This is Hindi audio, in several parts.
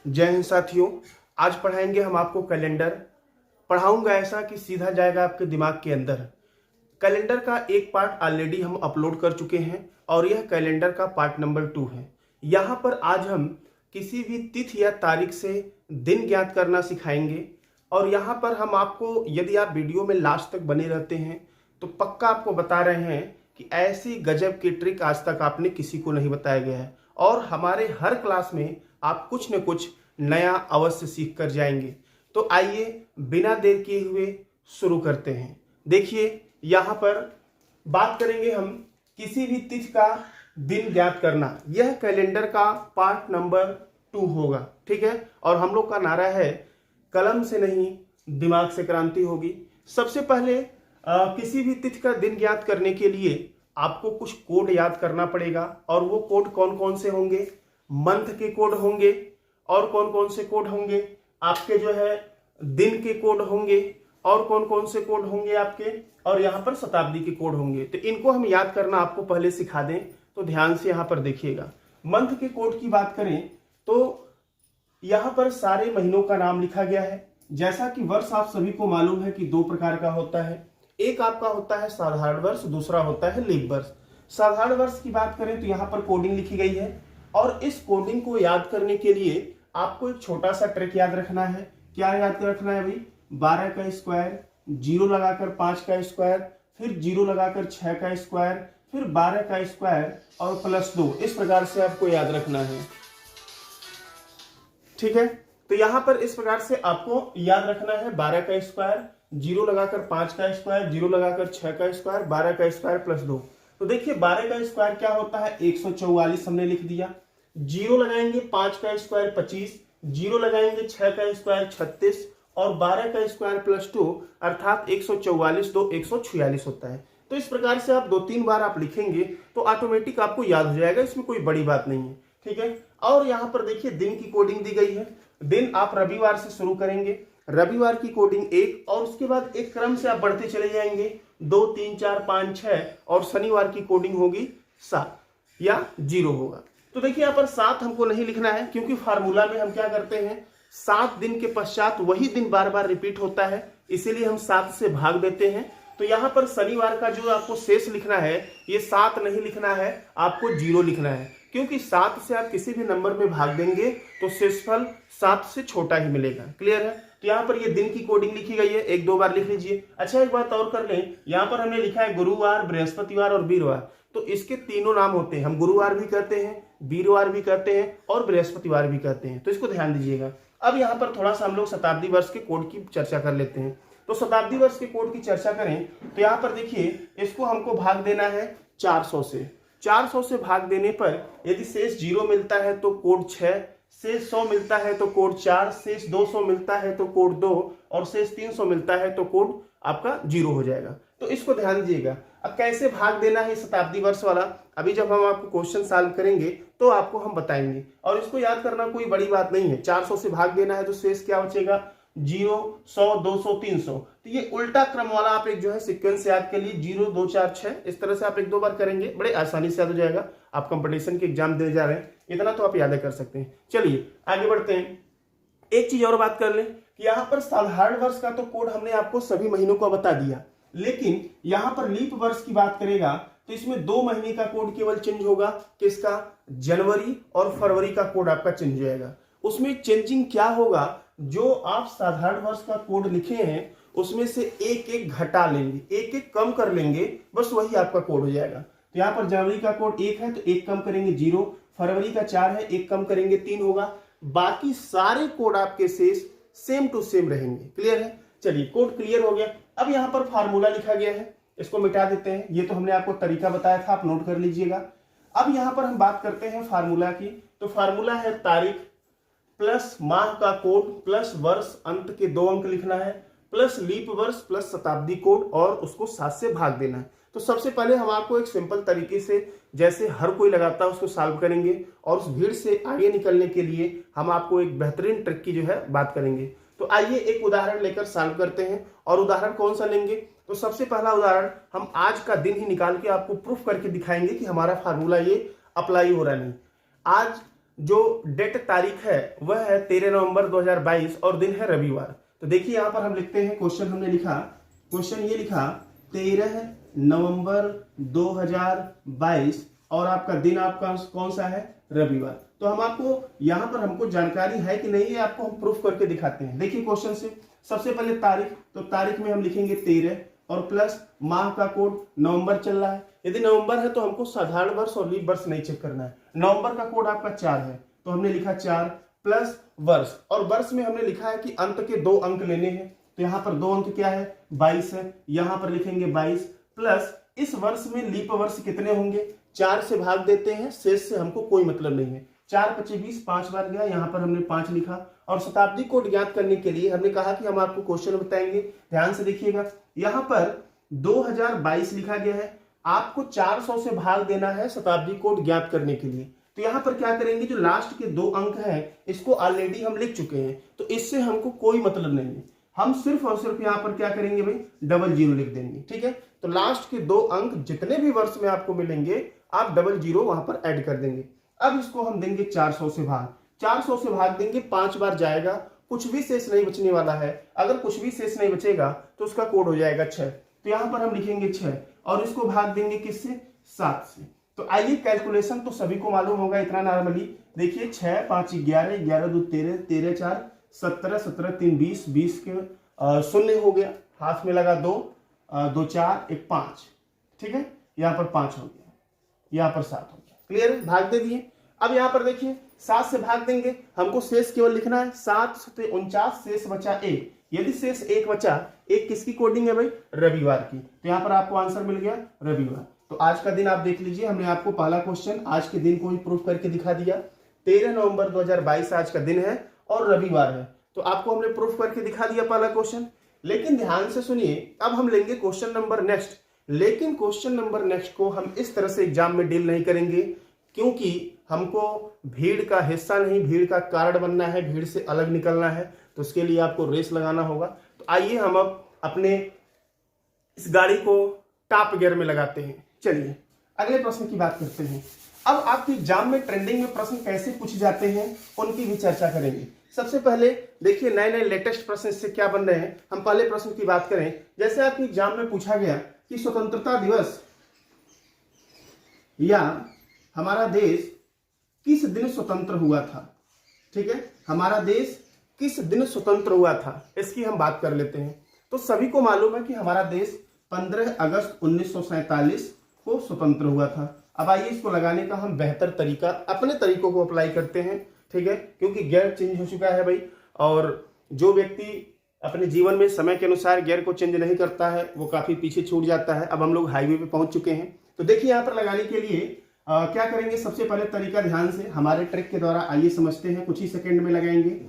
जय हिंद साथियों। आज पढ़ाएंगे हम आपको कैलेंडर। पढ़ाऊंगा ऐसा कि सीधा जाएगा आपके दिमाग के अंदर। कैलेंडर का एक पार्ट ऑलरेडी हम अपलोड कर चुके हैं और यह कैलेंडर का पार्ट नंबर 2 है। यहाँ पर आज हम किसी भी तिथि या तारीख से दिन ज्ञात करना सिखाएंगे और यहाँ पर हम आपको, यदि आप वीडियो में लास्ट तक बने रहते हैं तो पक्का आपको बता रहे हैं कि ऐसी गजब की ट्रिक आज तक आपने किसी को नहीं बताया गया है और हमारे हर क्लास में आप कुछ न कुछ नया अवश्य सीख कर जाएंगे। तो आइए बिना देर किए हुए शुरू करते हैं। देखिए, यहाँ पर बात करेंगे हम किसी भी तिथि का दिन ज्ञात करना। यह कैलेंडर का पार्ट नंबर 2 होगा, ठीक है। और हम लोग का नारा है, कलम से नहीं दिमाग से क्रांति होगी। सबसे पहले किसी भी तिथि का दिन ज्ञात करने के लिए आपको कुछ कोड याद करना पड़ेगा और वो कोड कौन कौन से होंगे। मंथ के कोड होंगे और कौन कौन से कोड होंगे आपके, जो है दिन के कोड होंगे और कौन कौन से कोड होंगे आपके, और यहाँ पर शताब्दी के कोड होंगे। तो इनको हम याद करना आपको पहले सिखा दें, तो ध्यान से यहाँ पर देखिएगा। मंथ के कोड की बात करें तो यहाँ पर सारे महीनों का नाम लिखा गया है। जैसा कि वर्ष आप सभी को मालूम है कि 2 प्रकार का होता है। एक आपका होता है साधारण वर्ष, दूसरा होता है लीप वर्ष। साधारण वर्ष की बात करें तो यहाँ पर कोडिंग लिखी गई है और इस कोडिंग को याद करने के लिए आपको एक छोटा सा ट्रिक याद रखना है। क्या याद रखना है भाई? 12 का स्क्वायर, 0 लगाकर 5 का स्क्वायर, फिर 0 लगाकर 6 का स्क्वायर, फिर 12 का स्क्वायर और प्लस 2। इस प्रकार से आपको याद रखना है, ठीक है। तो यहाँ पर इस प्रकार से आपको याद रखना है। 12 का स्क्वायर, 0 लगाकर 5 का स्क्वायर, 0 लगाकर 6 का स्क्वायर, 12 का स्क्वायर प्लस 2। तो देखिए 12 का स्क्वायर क्या होता है? 144 हमने लिख दिया। 0 लगाएंगे 5 का स्क्वायर 25, 0 लगाएंगे 6 का स्क्वायर 36 और 12 का स्क्वायर प्लस 2 अर्थात 144 2 146 होता है। तो इस प्रकार से आप 2-3 बार आप लिखेंगे तो ऑटोमेटिक आपको याद हो जाएगा, इसमें कोई बड़ी बात नहीं है, ठीक है। और यहाँ पर देखिए दिन की कोडिंग दी गई है। दिन आप रविवार से शुरू करेंगे, रविवार की कोडिंग 1 और उसके बाद एक क्रम से आप बढ़ते चले जाएंगे 2 3 4 5 6 और शनिवार की कोडिंग होगी 7 या 0 होगा। तो देखिए यहाँ पर 7 हमको नहीं लिखना है क्योंकि फार्मूला में हम क्या करते हैं, 7 दिन के पश्चात वही दिन बार बार रिपीट होता है, इसीलिए हम 7 से भाग देते हैं। तो यहाँ पर शनिवार का जो आपको शेष लिखना है, ये 7 नहीं लिखना है, आपको 0 लिखना है, क्योंकि 7 से आप किसी भी नंबर में भाग देंगे तो शेषफल 7 से छोटा ही मिलेगा। क्लियर है? तो यहाँ पर ये दिन की कोडिंग लिखी गई है, 1-2 बार लिख लीजिए। अच्छा, एक बात और कर लें, यहाँ पर हमने लिखा है गुरुवार, बृहस्पतिवार और वीरवार। तो इसके तीनों नाम होते हैं, हम गुरुवार भी कहते हैं, वीरवार भी कहते हैं और बृहस्पतिवार भी कहते हैं, तो इसको ध्यान दीजिएगा। अब यहाँ पर थोड़ा सा हम लोग शताब्दी वर्ष के कोड की चर्चा कर लेते हैं। तो शताब्दी वर्ष के कोड की चर्चा करें तो यहाँ पर देखिए, इसको हमको भाग देना है 400 से। 400 से भाग देने पर यदि शेष 0 मिलता है तो कोड 6, शेष 100 मिलता है तो कोड 4, शेष 200 मिलता है तो कोड 2 और शेष 300 मिलता है तो कोड आपका 0 हो जाएगा। तो इसको ध्यान दीजिएगा। अब कैसे भाग देना है शताब्दी वर्ष वाला, अभी जब हम आपको क्वेश्चन सॉल्व करेंगे तो आपको हम बताएंगे, और इसको याद करना कोई बड़ी बात नहीं है। 400 से भाग देना है तो शेष क्या बचेगा? 0 100 200 300। तो ये उल्टा क्रम वाला आप एक जो है सीक्वेंस याद कर लीजिए, 0 2 4 6। इस तरह से आप 1-2 बार करेंगे, बड़े आसानी से याद हो जाएगा। आप कंपटीशन के एग्जाम देने जा रहे हैं, इतना तो आप याद कर सकते हैं। चलिए आगे बढ़ते हैं। एक चीज और बात कर लें कि यहाँ पर साधारण वर्ष का तो कोड हमने आपको सभी महीनों को बता दिया, लेकिन यहाँ पर लीप वर्ष की बात करेगा तो इसमें 2 महीने का कोड केवल चेंज होगा। किसका? जनवरी और फरवरी का कोड आपका चेंज हो जाएगा। उसमें चेंजिंग क्या होगा, जो आप साधारण वर्ष का कोड लिखे हैं उसमें से एक एक घटा लेंगे, एक एक कम कर लेंगे, बस वही आपका कोड हो जाएगा। तो यहाँ पर जनवरी का कोड 1 है तो 1 कम करेंगे 0, फरवरी का 4 है 1 कम करेंगे 3 होगा। बाकी सारे कोड आपके शेष सेम टू सेम रहेंगे। क्लियर है? चलिए, कोड क्लियर हो गया। अब यहाँ पर फार्मूला लिखा गया है, इसको मिटा देते हैं। ये तो हमने आपको तरीका बताया था, आप नोट कर लीजिएगा। अब यहाँ पर हम बात करते हैं फार्मूला की। तो फार्मूला है तारीख प्लस माह का कोड प्लस वर्ष अंत के 2 अंक लिखना है प्लस लीप वर्ष प्लस शताब्दी कोड और उसको 7 से भाग देना है। तो सबसे पहले हम आपको एक सिंपल तरीके से, जैसे हर कोई लगाता है, उसको सॉल्व करेंगे और उस भीड़ से आगे निकलने के लिए हम आपको एक बेहतरीन ट्रिक की जो है बात करेंगे। तो आइए एक उदाहरण लेकर सॉल्व करते हैं। और उदाहरण कौन सा लेंगे? तो सबसे पहला उदाहरण हम आज का दिन ही निकाल के आपको प्रूफ करके दिखाएंगे कि हमारा फार्मूला ये अप्लाई हो रहा नहीं। आज जो डेट तारीख है वह है 13 नवंबर 2022 और दिन है रविवार। तो देखिए यहाँ पर हम लिखते हैं, क्वेश्चन हमने लिखा, क्वेश्चन ये लिखा 13 नवंबर 2022 और आपका दिन आपका कौन सा है, रविवार। तो हम आपको यहाँ पर हमको जानकारी है कि नहीं है, आपको हम प्रूफ करके दिखाते हैं। देखिए क्वेश्चन से सबसे पहले तारीख, तो तारीख में हम लिखेंगे 13 और प्लस माह का कोड नवंबर चल रहा है। यदि नवंबर है तो हमको साधारण वर्ष और लीप वर्ष नहीं चेक करना है। नवंबर का कोड आपका 4 है तो हमने लिखा 4 प्लस वर्ष, और वर्ष में हमने लिखा है कि अंत के 2 अंक लेने हैं। तो यहाँ पर 2 अंक क्या है, 22 है, यहाँ पर लिखेंगे 22 प्लस इस वर्ष में लीप वर्ष कितने होंगे, 4 से भाग देते हैं, शेष से हमको कोई मतलब नहीं है। 4 25 20, 5 बार गया, यहाँ पर हमने 5 लिखा। और शताब्दी कोड ज्ञात करने के लिए हमने कहा कि हम आपको क्वेश्चन बताएंगे, ध्यान से देखिएगा। यहाँ पर 2022 लिखा गया है, आपको 400 से भाग देना है शताब्दी कोड ज्ञात करने के लिए। तो यहाँ पर क्या करेंगे, जो लास्ट के 2 अंक हैं इसको ऑलरेडी हम लिख चुके हैं, तो इससे हमको कोई मतलब नहीं है। हम सिर्फ और सिर्फ यहाँ पर क्या करेंगे भाई, 00 लिख देंगे, ठीक है। तो लास्ट के 2 अंक जितने भी वर्ष में आपको मिलेंगे आप 00 वहां पर ऐड कर देंगे। अब इसको हम देंगे 400 से भाग, 400 से भाग देंगे, 5 बार जाएगा, कुछ भी शेष नहीं बचने वाला है। अगर कुछ भी शेष नहीं बचेगा तो उसका कोड हो जाएगा 6। तो यहाँ पर हम लिखेंगे 6 और इसको भाग देंगे किससे, 7 से। तो आइए कैलकुलेशन तो सभी को मालूम होगा इतना नॉर्मली। देखिए 6 5 11, 11 2 13, 13 4 17, 17 3 20, 20 के शून्य हो गया, हाथ में लगा 2, 2 4 1 5, ठीक है। यहाँ पर 5 हो गया, यहाँ पर 7 हो गया, क्लियर है, भाग दे दिए। अब यहाँ पर देखिए 7 से भाग देंगे, हमको शेष केवल लिखना है, 7 से 49, शेष बचा 1। यदि शेष 1 बचा, 1 किसकी कोडिंग है भाई, रविवार की। तो यहाँ पर आपको आंसर मिल गया रविवार। तो आज का दिन आप देख लीजिए, हमने आपको पहला क्वेश्चन आज के दिन को ही प्रूफ करके दिखा दिया। 13 नवंबर 2022 आज का दिन है और रविवार है, तो आपको हमने प्रूफ करके दिखा दिया पहला क्वेश्चन। लेकिन ध्यान से सुनिए, अब हम लेंगे क्वेश्चन नंबर नेक्स्ट। लेकिन क्वेश्चन नंबर नेक्स्ट को हम इस तरह से एग्जाम में डील नहीं करेंगे, क्योंकि हमको भीड़ का हिस्सा नहीं, भीड़ का कारण बनना है, भीड़ से अलग निकलना है। तो उसके लिए आपको रेस लगाना होगा। तो आइए हम अब अपने इस गाड़ी को टॉप गियर में लगाते हैं। चलिए अगले प्रश्न की बात करते हैं। अब आपके एग्जाम में ट्रेंडिंग में प्रश्न कैसे पूछे जाते हैं उनकी भी चर्चा करेंगे। सबसे पहले देखिए नए नए लेटेस्ट प्रश्न इससे क्या बन रहे हैं। हम पहले प्रश्न की बात करें, जैसे आपके एग्जाम में पूछा गया कि स्वतंत्रता दिवस या हमारा देश किस दिन स्वतंत्र हुआ था, ठीक है, हमारा देश किस दिन स्वतंत्र हुआ था, इसकी हम बात कर लेते हैं। तो सभी को मालूम है कि हमारा देश 15 अगस्त 1947 को स्वतंत्र हुआ था। अब आइए इसको लगाने का हम बेहतर तरीका, अपने तरीकों को अप्लाई करते हैं, ठीक है, क्योंकि गियर चेंज हो चुका है भाई, और जो व्यक्ति अपने जीवन में समय के अनुसार गियर को चेंज नहीं करता है वो काफी पीछे छूट जाता है। अब हम लोग हाईवे पे पहुंच चुके हैं। तो देखिए यहाँ पर लगाने के लिए क्या करेंगे, सबसे पहले तरीका ध्यान से हमारे ट्रिक के द्वारा आइए समझते हैं। कुछ ही सेकंड में लगाएंगे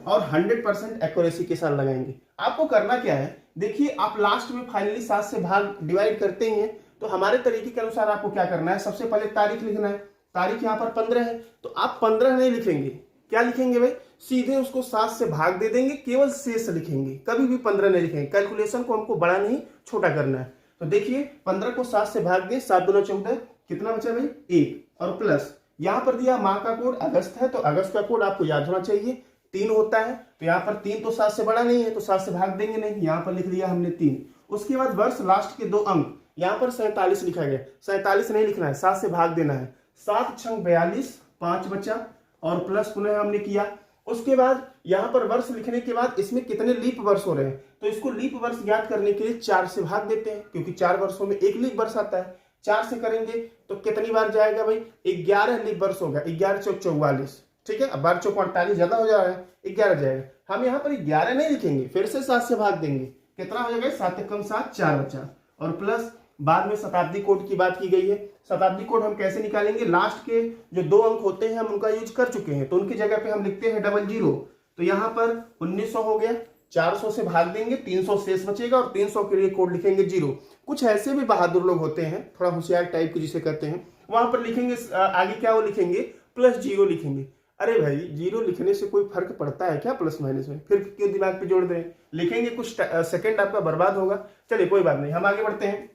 और 100% एक्यूरेसी के साथ लगाएंगे। आपको करना क्या है, देखिए आप लास्ट में फाइनली 7 से भाग डिवाइड करते हैं, तो हमारे तरीके के अनुसार आपको क्या करना है, सबसे पहले तारीख लिखना है। तारीख यहाँ पर 15 है, तो आप 15 नहीं लिखेंगे, क्या लिखेंगे भाई, सीधे उसको 7 से भाग दे देंगे, केवल शेष लिखेंगे, कभी भी 15 नहीं लिखेंगे। कैलकुलेशन को हमको बड़ा नहीं छोटा करना है। तो देखिए 15 को 7 से भाग दे, 7 दूना 14, कितना बचा भाई 1, और प्लस यहाँ पर दिया माह का कोड अगस्त है, तो अगस्त का कोड आपको याद होना चाहिए 3 होता है। तो यहाँ पर 3 तो 7 से बड़ा नहीं है, तो 7 से भाग देंगे नहीं, यहाँ पर लिख दिया हमने 3। उसके बाद वर्ष लास्ट के 2 अंक, यहाँ पर 47 लिखा गया, 47 नहीं लिखना है, 7 से भाग देना है, 7 छंग 42, 5 बचा, और प्लस पुनः हमने किया। उसके बाद यहाँ पर वर्ष लिखने के बाद इसमें कितने लीप वर्ष हो रहे हैं, तो इसको लीप वर्ष ज्ञात करने के लिए 4 से भाग देते हैं, क्योंकि 4 वर्षों में 1 लीप वर्ष आता है। 4 से करेंगे तो कितनी बार जाएगा भाई, 11 लीप वर्ष होगा, 11 चौक 44, ठीक है। अब 12 चौक 48 ज्यादा हो जा रहा है, 11 जाएगा। हम यहाँ पर 11 नहीं लिखेंगे, फिर से 7 से भाग देंगे, कितना हो जाएगा, 7 एकम 7, 4 बचा, और प्लस बाद में शताब्दी कोड की बात की गई है। शताब्दी कोड हम कैसे निकालेंगे, लास्ट के जो 2 अंक होते हैं हम उनका यूज कर चुके हैं, तो उनकी जगह पे हम लिखते हैं 00। तो यहाँ पर 1900 हो गया, 400 से भाग देंगे, 300 शेष बचेगा, और 300 के लिए कोड लिखेंगे 0। कुछ ऐसे भी बहादुर लोग होते हैं, थोड़ा होशियार टाइप के जिसे कहते हैं, वहां पर लिखेंगे आगे क्या, वो लिखेंगे +0 लिखेंगे। अरे भाई 0 लिखने से कोई फर्क पड़ता है क्या प्लस माइनस में, फिर क्यों दिमाग पे जोड़ दें, लिखेंगे कुछ सेकंड आपका बर्बाद होगा। चलिए कोई बात नहीं, हम आगे बढ़ते हैं।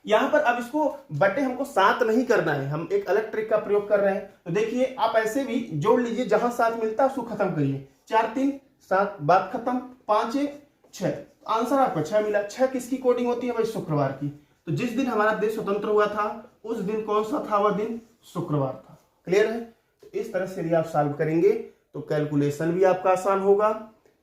यहाँ पर अब इसको बटे हमको 7 नहीं करना है, हम एक अलग ट्रिक का प्रयोग कर रहे हैं। तो देखिए आप ऐसे भी जोड़ लीजिए, जहां 7 मिलता है उसको खत्म करिए। 4 3 7, बात खत्म। 5 1 6, आंसर आपको 6 मिला। 6 किसकी कोडिंग होती है भाई? शुक्रवार की। तो जिस दिन हमारा देश स्वतंत्र हुआ था उस दिन कौन सा था? वह दिन शुक्रवार था। क्लियर है? तो इस तरह से यदि आप सॉल्व करेंगे तो कैलकुलेशन भी आपका आसान होगा,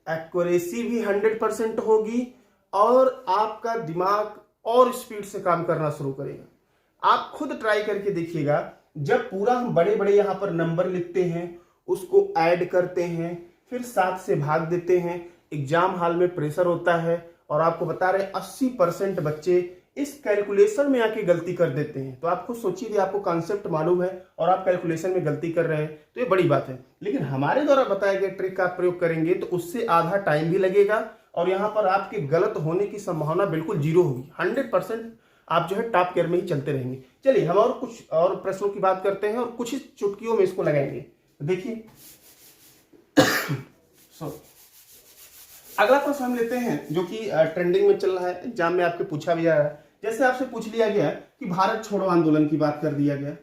एक्यूरेसी भी 100% होगी और आपका दिमाग और स्पीड से काम करना शुरू करेगा। आप खुद ट्राई करके देखिएगा, जब पूरा हम बड़े बड़े यहां पर नंबर लिखते हैं, उसको ऐड करते हैं, फिर 7 से भाग देते हैं, एग्जाम हॉल में प्रेशर होता है और आपको बता रहे 80% बच्चे इस कैलकुलेशन में आके गलती कर देते हैं। तो आप खुद सोचिए कि आपको कॉन्सेप्ट मालूम है और आप कैलकुलेशन में गलती कर रहे हैं तो ये बड़ी बात है। लेकिन हमारे द्वारा बताए गए ट्रिक का प्रयोग करेंगे तो उससे आधा टाइम भी लगेगा और यहाँ पर आपके गलत होने की संभावना बिल्कुल 0 होगी। 100% आप जो है टॉप गियर में ही चलते रहेंगे। चलिए हम और कुछ और प्रश्नों की बात करते हैं और कुछ ही चुटकियों में इसको लगाएंगे। देखिए अगला प्रश्न हम लेते हैं जो कि ट्रेंडिंग में चल रहा है, एग्जाम में आपके पूछा भी जा रहा है। जैसे आपसे पूछ लिया गया कि भारत छोड़ो आंदोलन की बात कर दिया गया,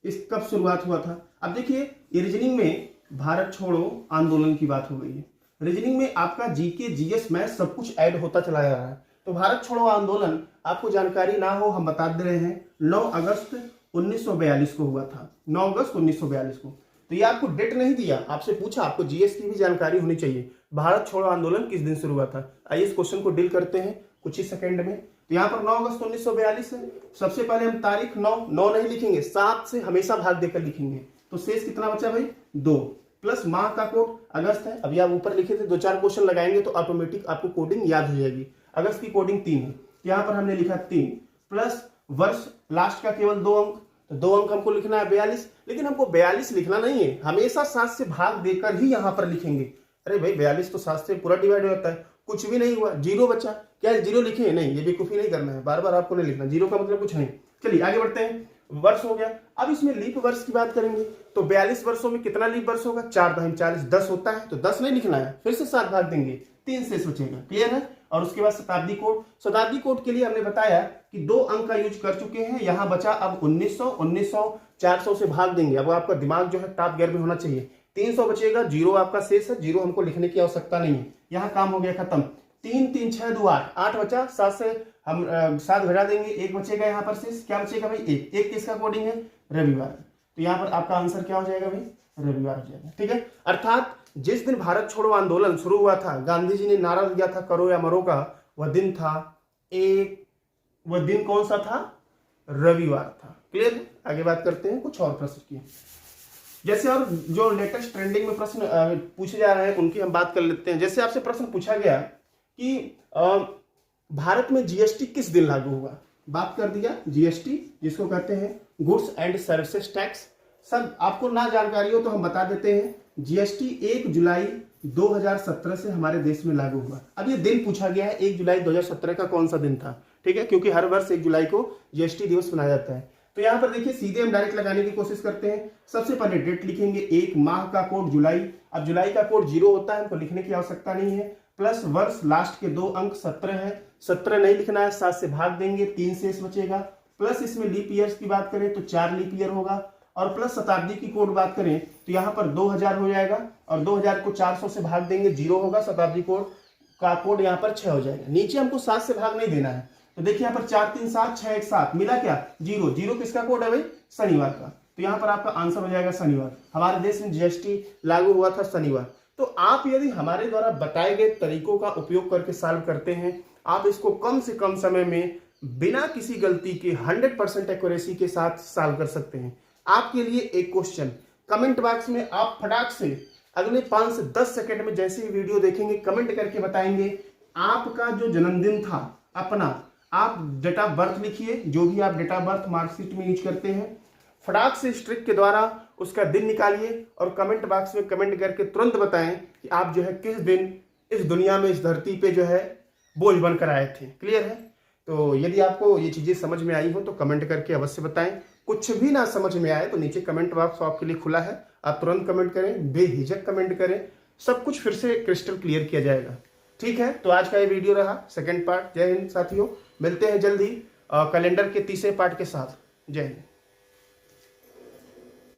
इस कब शुरुआत हुआ था? अब देखिए ये रीजनिंग में भारत छोड़ो आंदोलन की बात हो गई है। रीजनिंग में आपका जीके जीएस मैथ सब कुछ ऐड होता चला जा रहा है। तो भारत छोड़ो आंदोलन आपको जानकारी ना हो, हम बता दे रहे हैं 9 अगस्त 1942 को हुआ था। 9 अगस्त 1942 को। तो ये आपको डेट नहीं दिया, आपसे पूछा, आपको जीएस की भी जानकारी होनी चाहिए। भारत छोड़ो आंदोलन किस दिन शुरू हुआ था? आइए इस क्वेश्चन को डील करते हैं कुछ ही सेकंड में। तो यहाँ पर 9 अगस्त 1942 है। सबसे पहले हम तारीख 9 नहीं लिखेंगे, 7 से हमेशा भाग देकर लिखेंगे। तो शेष कितना बचा भाई? 2 प्लस माह का कोड अगस्त है। अभी आप ऊपर लिखे थे, 2-4 क्वेश्चन लगाएंगे तो ऑटोमेटिक आपको कोडिंग याद हो जाएगी। अगस्त की कोडिंग 3 है, यहाँ पर हमने लिखा 3 प्लस वर्ष लास्ट का केवल 2 अंक, तो 2 अंक हमको लिखना है 42। लेकिन हमको 42 लिखना नहीं है, हमेशा 7 से भाग देकर ही यहाँ पर लिखेंगे। अरे भाई 42 तो 7 से पूरा डिवाइड हो जाता है, कुछ भी नहीं हुआ, 0 बचा। क्या 0 लिखे? नहीं, ये बेवकूफी नहीं करना है, बार बार आपको नहीं लिखना। 0 का मतलब कुछ नहीं। चलिए आगे बढ़ते हैं। वर्ष हो गया। अब इसमें लीप वर्ष की बात करेंगे तो 42 वर्षों में कितना लीप वर्ष होगा? 4 दाहिम 40, 10 होता है। तो 10 नहीं लिखना है, फिर से 7 भाग देंगे, 3 से बचेगा। क्लियर है? और उसके बाद शताब्दी कोड। शताब्दी कोड के लिए हमने बताया कि 2 अंक का यूज कर चुके हैं, यहां बचा अब 1900 400 से भाग देंगे। अब आपका दिमाग जो है टॉप गियर में होना चाहिए। 300 बचेगा, 0 आपका शेष है, 0 हमको लिखने की आवश्यकता नहीं है। यहाँ काम हो गया खत्म। 3 3 6 2 8, 8 बचा। 7 से हम 7 घटा देंगे, 1 बचेगा यहाँ पर शेष। क्या बचेगा भाई? 1। 1 किसका कोडिंग है? रविवार। तो यहाँ पर आपका आंसर क्या हो जाएगा भाई? रविवार हो जाएगा। ठीक है? अर्थात जिस दिन भारत छोड़ो आंदोलन शुरू हुआ था, गांधी जी ने नारा दिया था करो या मरो का, वह दिन था वह दिन कौन सा था? रविवार था। क्लियर है? आगे बात करते हैं कुछ और प्रश्न की। जैसे और जो लेटेस्ट ट्रेंडिंग में प्रश्न पूछे जा रहे हैं उनकी हम बात कर लेते हैं। जैसे आपसे प्रश्न पूछा गया कि भारत में जीएसटी किस दिन लागू हुआ? बात कर दिया जीएसटी, जिसको कहते हैं गुड्स एंड सर्विसेज टैक्स। सब आपको ना जानकारी हो तो हम बता देते हैं, जीएसटी 1 जुलाई 2017 से हमारे देश में लागू हुआ। अब ये दिन पूछा गया है, 1 जुलाई 2017 का कौन सा दिन था? ठीक है, क्योंकि हर वर्ष 1 जुलाई को जीएसटी दिवस मनाया जाता है। तो यहाँ पर देखिए सीधे हम डायरेक्ट लगाने की कोशिश करते हैं। सबसे पहले डेट लिखेंगे, 1 माह का कोड जुलाई। अब जुलाई का कोड 0 होता है, हमको लिखने की आवश्यकता नहीं है। प्लस वर्ष लास्ट के 2 अंक 17 है, 17 नहीं लिखना है, 7 से भाग देंगे, 3 शेष बचेगा। प्लस इसमें लीप ईयर्स की बात करें तो 4 लीप ईयर होगा। और प्लस शताब्दी की कोड बात करें तो यहाँ पर 2000 हो जाएगा और 2000 को 400 से भाग देंगे, 0 होगा। शताब्दी कोड का कोड यहाँ पर 6 हो जाएगा। नीचे हमको 7 से भाग नहीं देना है, तो देखिए यहाँ पर 4 3 7 6 1 7 मिला क्या? 0। 0 किसका कोड है भाई? शनिवार का। तो यहाँ पर आपका आंसर हो जाएगा शनिवार। हमारे देश में जीएसटी लागू हुआ था शनिवार। तो आप यदि हमारे द्वारा बताए गए तरीकों का उपयोग करके सॉल्व करते हैं, आप इसको कम से कम समय में बिना किसी गलती के 100% एक्यूरेसी के साथ सॉल्व कर सकते हैं। आपके लिए एक क्वेश्चन, कमेंट बॉक्स में आप फटाक से अगले 5 से 10 सेकंड में जैसे ही वीडियो देखेंगे कमेंट करके बताएंगे आपका जो जन्मदिन था अपना, आप डेट ऑफ बर्थ लिखिए, जो भी आप डेट ऑफ बर्थ मार्कशीट में यूज करते हैं। फटाक से इस ट्रिक के द्वारा उसका दिन निकालिए और कमेंट बॉक्स में कमेंट करके तुरंत बताएं कि आप जो है किस दिन इस दुनिया में, इस धरती पे जो है बोझ बनकर आए थे। क्लियर है? तो यदि आपको ये चीजें समझ में आई हो तो कमेंट करके अवश्य बताएं। कुछ भी ना समझ में आए तो नीचे कमेंट बॉक्स आपके लिए खुला है, आप तुरंत कमेंट करें, बेहिचक कमेंट करें, सब कुछ फिर से क्रिस्टल क्लियर किया जाएगा। ठीक है, तो आज का ये वीडियो रहा सेकंड पार्ट। जय हिंद साथियों, मिलते हैं जल्दी कैलेंडर के तीसरे पार्ट के साथ। जय हिंद।